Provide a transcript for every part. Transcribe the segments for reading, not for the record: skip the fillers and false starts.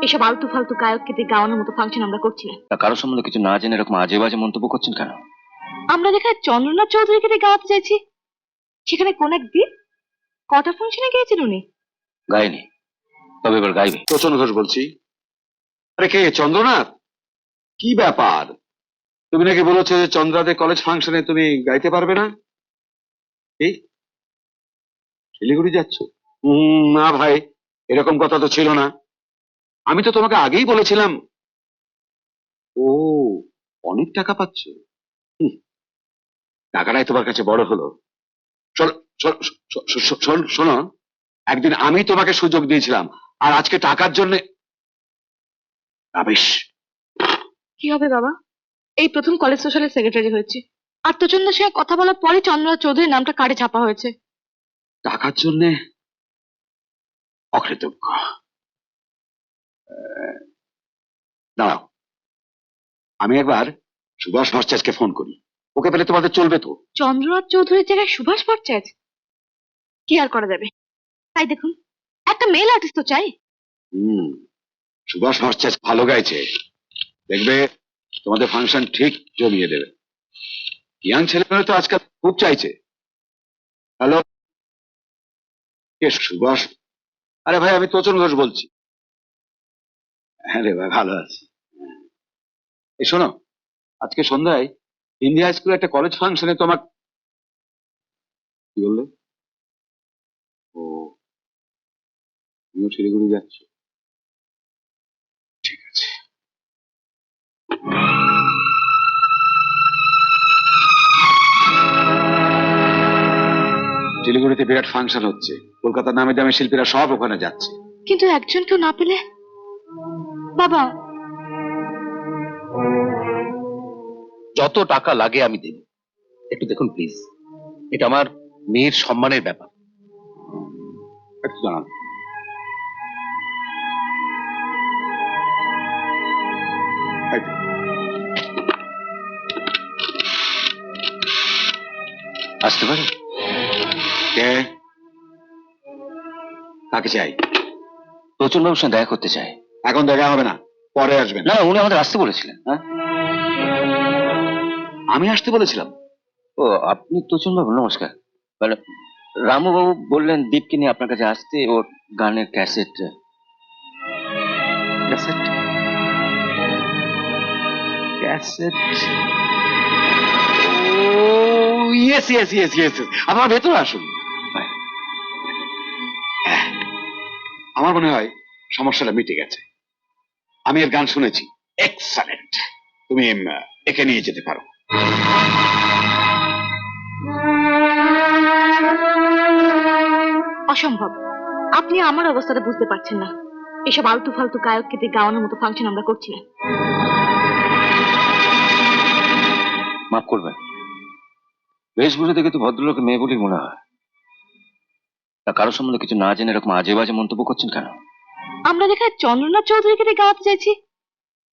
এসব আলতু ফালতু গায়ককে দিয়ে গাওয়ানোর মতো ফাংশন আমরা করছি না। কারোর সম্বন্ধে কিছু না জেনে এরকম আজে বাজে মন্তব্য করছেন কেন? আমরা যেখানে চন্দ্রনাথ চৌধুরীকে দিয়ে গাওয়াতে চাইছি, সেখানে কোন একদিন কটা ফাংশনে গিয়েছেন উনি? গাইনি, তবে এবার গাইবে। প্রচন্ড ঘোষ বলছি। আরে কে চন্দ্রনাথ? কি ব্যাপার, তুমি নাকি বলেছো যে চন্দ্রাদের কলেজ ফাংশনে তুমি গাইতে পারবে না? এই শিলিগুড়ি যাচ্ছ? না ভাই, এরকম কথা তো ছিল না। আমি তো তোমাকে আগেই বলেছিলাম। ও, অনেক টাকা পাচ্ছ। হুম, টাকাটাই তোমার কাছে বড় হলো। শোনো শোনো, একদিন আমি তোমাকে সুযোগ দিয়েছিলাম, আর আজকে টাকার জন্য আবেশ। কি হবে বাবা, এই প্রথম কলেজ সোশ্যালের সেক্রেটারি হয়েছে, আর তোচন্দ্রের সঙ্গে কথা বলার পরে চন্দ্রনাথ চৌধুরীর নামটা কার্ডে ছাপা হয়েছে। টাকার জন্য অকৃতজ্ঞ। দাঁড়াও, আমি একবার সুভাষ ভট্টাচার্যকে ফোন করি, ওকে পেলে তোমাদের চলবে তো? চন্দ্রনাথ চৌধুরীর জায়গায় সুভাষ ভট্টাচার্য? কি আর করা যাবে, তাই দেখুন, একটা মেল আর্টিস্ট তো চাই। সুভাষ ভট্টাচার্য ভালো গাইছে, দেখবে তোমাদের ফাংশন ঠিক জমিয়ে দেবে। ইয়াং ছেলেমেয়ে তো আজকাল খুব চাইছে। হ্যালো, কে সুভাষ? আরে ভাই, আমি তোচন ঘোষ বলছি। হ্যাঁ রে ভাই, ভালো আছি। এই শোনো, আজকে সন্ধ্যায় ইন্ডিয়া স্কুলে একটা কলেজ ফাংশনে তোমার। কি বললে? ও, তুমিও শিলিগুড়ি যাচ্ছ? ঠিক আছে। শিলিগুড়িতে বিরাট ফাংশন হচ্ছে, কলকাতার নামে দামি শিল্পীরা সব ওখানে যাচ্ছে। কিন্তু একজনকেও না পেলে বাবা। যত টাকা লাগে আমি দেব, একটু দেখুন প্লিজ, এটা আমার মেয়ের সম্মানের ব্যাপার। একটু জানান। আসতে পারে? কে? কাকে চাই? প্রচুর বাবুর সঙ্গে দেখা করতে চাই। এখন দেখা হবে না, পরে আসবেন। না, উনি আমাদের আসতে বলেছিলেন। হ্যাঁ, আমি আসতে বলেছিলাম? ও, আপনি তোচন বাবু, নমস্কার। মানে রামু বাবু বললেন দীপকে নিয়ে আপনার কাছে আসতে, ওর গানের ক্যাসেট। ক্যাসেট? ক্যাসেট? ও ইয়েস ইয়েস ইয়েস ইয়েস, আপনারা ভেতরে আসুন। আমার মনে হয় সমস্যাটা মিটে গেছে। আমি এর গান শুনেছি, এক্সেলেন্ট। তুমি একে নিয়ে যেতে পারো। অসম্ভব, আপনি আমার অবস্থাটা বুঝতে পারছেন না। এসব আলতু ফালতু গায়ককে দিয়ে গাওয়ানোর মতো ফাংশন আমরা করছি না। মাফ করবেন, বেশভূষা দেখে তো ভদ্রলোকের মেয়ে বলেই মনে হয়। তা কারোর সম্বন্ধে কিছু না জেনে এরকম আজে বাজে মন্তব্য করছেন কেন? আমরা যেখানে চন্দ্রনাথ চৌধুরীকে দিয়ে গাওয়াতে চাইছি,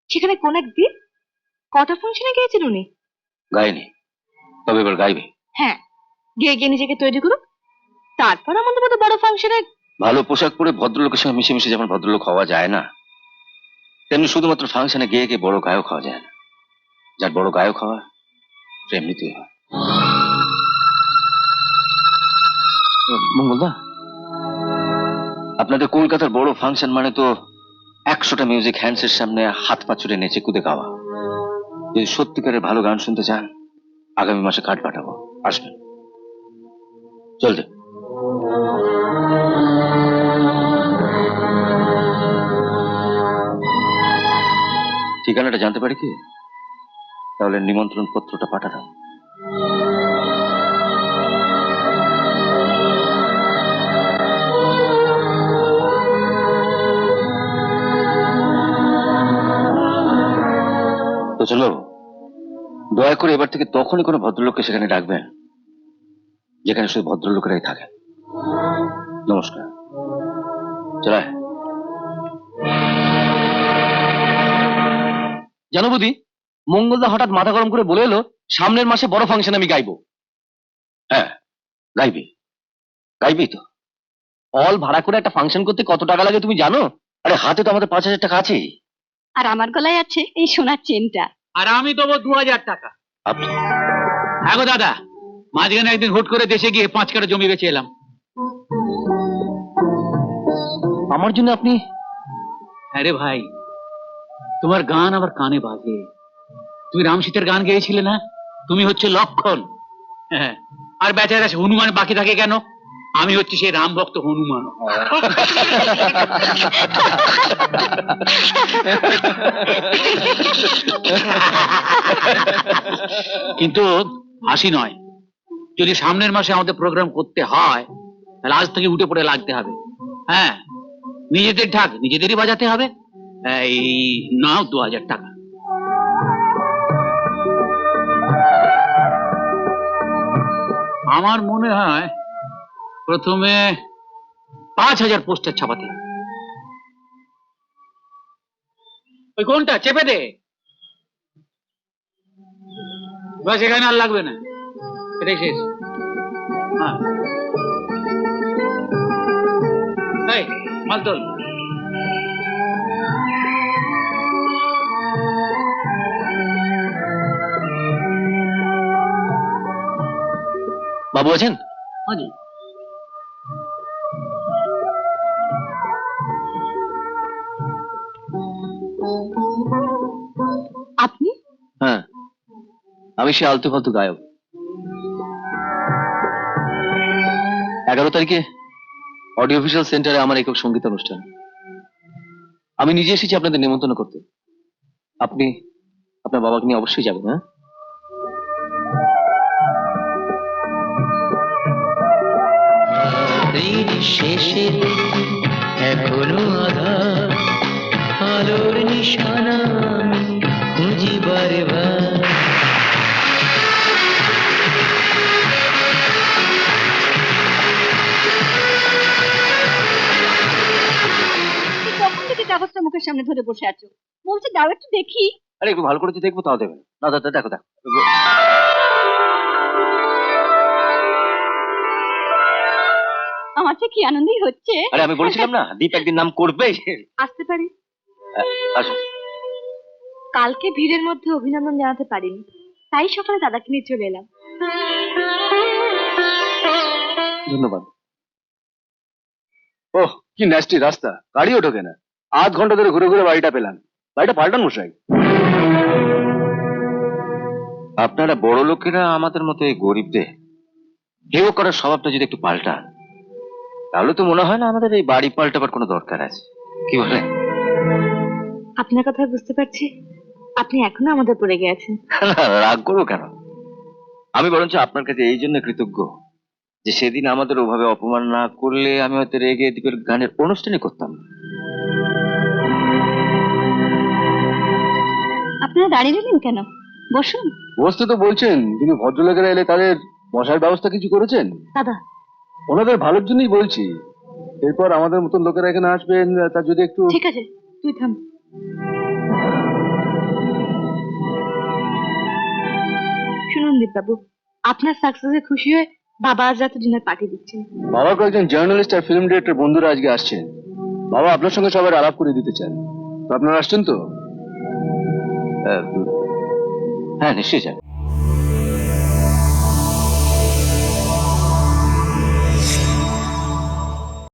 সেখানে কোন একদিন কটা ফাংশনে গিয়েছেন উনি? গাইনি, তবে এবার গাইবে। হ্যাঁ, গিয়ে গিয়ে নিজেকে তৈরি করুক, তারপর আমাদের মতো বড় ফাংশনে। ভালো পোশাক পরে ভদ্রলোকের সঙ্গে মিশে মিশে যেমন ভদ্রলোক হওয়া যায় না, তেমনি শুধুমাত্র ফাংশনে গিয়ে গিয়ে বড় গায়ক হওয়া যায় না। যার বড় গায়ক হওয়া সে এমনিতেই হয়। মঙ্গলদা, আপনাদের কলকাতার বড় ফাংশন মানে তো 100টা মিউজিক হ্যান্ডসের সামনে হাত পা ছুড়ে নেচে কুদে গাওয়া। যদি সত্যিকারের ভালো গান শুনতে চান, আগামী মাসে কার্ড পাঠাবো, আসবেন। চলছে। ঠিকানাটা জানতে পারি কি? তাহলে নিমন্ত্রণ পত্রটা পাঠালাম। তো চলো, দয়া করে এবার থেকে তখনই কোনো ভদ্রলোককে সেখানে ডাকবেন যেখানে শুধু ভদ্রলোকেরাই থাকেন। নমস্কার। চলায় জানো বুদ্ধি, মঙ্গলদা হঠাৎ মাথা গরম করে বলে এলো সামনের মাসে বড় ফাংশন আমি গাইবো। হ্যাঁ, গাইবি, গাইবি তো। হল ভাড়া করে একটা ফাংশন করতে কত টাকা লাগে তুমি জানো? আরে হাতে তো আমাদের 5,000 টাকা আছেই। আর আমার গলায় আছে এই সোনার চেনটা। আর আমি দেবো 2,000 টাকা। আপনি হ্যাঁ গো দাদা, মাঝখানে একদিন হুট করে দেশে গিয়ে 5 কাঠা জমি বেচে এলাম। আমার জন্য আপনি? আরে ভাই, তোমার গান আবার কানে বাজে। তুমি রাম সীতার গান গেয়েছিলে না? তুমি হচ্ছে লক্ষণ। হ্যাঁ, আর বেচারা হনুমান বাকি থাকে কেন? আমি হচ্ছে সেই রাম ভক্ত হনুমান। কিন্তু হাসি নয়, যদি সামনের মাসে আমাদের প্রোগ্রাম করতে হয় তাহলে আজ থেকে উঠে পড়ে লাগতে হবে। হ্যাঁ, নিজেদের ঢাক নিজেদেরই বাজাতে হবে। এই নাও 2,000 টাকা। আমার মনে হয় প্রথমে 5,000 পোস্টার ছাপাতে হবে। ওই কোনটা চেপে দে, বাস এখানে আর লাগবে না, এটাই শেষ। হ্যাঁ, এই মাল তোল। বাবু আছেন? হাজি, আপনি? হ্যাঁ, আমি সে আলতু ফালতু গায়ক। 11 তারিখে অডিও ভিজুয়াল সেন্টারে আমার একক সঙ্গীত অনুষ্ঠান। আমি নিজে এসেছি আপনাদের নিমন্ত্রণ করতে। আপনি আপনার বাবাকে নিয়ে অবশ্যই যাবেন। হ্যাঁ, শেষের এখনো আধার আলোর নিশানা আমি খুঁজি বারে বার। কখন থেকে কাগজটা মুখের সামনে ধরে বসে আছো? বলছে দাও একটু দেখি। আরে একটু ভালো করে তো দেখবো, তাও দেবেন না? দাদা দেখো দেখো। আমার যে কি আনন্দই হচ্ছে। আরে আমি বলেছিলাম না দীপ একদিন নাম করবে। আসতে পারি? আসুন। কালকে ভিড়ের মধ্যে অভিনন্দন জানাতে পারিনি, তাই সকালে দাদাকে নিয়ে চলে এলাম। ধন্যবাদ। ওহ, কি ন্যাস্টি রাস্তা, গাড়িও ঢোকে না। আধ ঘন্টা ধরে ঘুরে ঘুরে বাড়িটা পেলাম। বাড়িটা পাল্টান মশাই। আপনারা বড় লোকেরা আমাদের মতো এই গরিবদের হেয় করার স্বভাবটা যদি একটু পাল্টান, তাহলে তো মনে হয় না আমাদের এই বাড়ি পাল্টাবার কোনো দরকার আছে। কি বলে? আপনার কথা বুঝতে পারছি, আপনি এখনো আমাদের পড়ে গেছেন। রাগ করবো কেন? আমি বরঞ্চ আপনার কাছে এই জন্য কৃতজ্ঞ যে সেদিন আমাদের ওভাবে অপমান না করলে আমি হয়তো রেগে দীপের গানের অনুষ্ঠানই করতাম না। আপনারা দাঁড়িয়ে রইলেন কেন? বসুন। বসতে তো বলছেন, কিন্তু ভদ্রলোকেরা এলে তাদের বসার ব্যবস্থা কিছু করেছেন? দাদা, ওনাদের ভালোর জন্যই বলছি। এরপর আমাদের মতন লোকেরা এখানে আসবেন, তা যদি একটু। ঠিক আছে, তুই থাম। শুনুন দীপবাবু, আপনার সাকসেসে খুশি হয়ে বাবা আজ রাতে ডিনার পার্টি দিচ্ছেন। বাবা কয়েকজন জার্নালিস্ট আর ফিল্ম ডিরেক্টর বন্ধুরা আজকে আসছেন। বাবা আপনার সঙ্গে সবার আলাপ করে দিতে চান। তো আপনারা আসছেন তো? হ্যাঁ নিশ্চয়ই যাবে।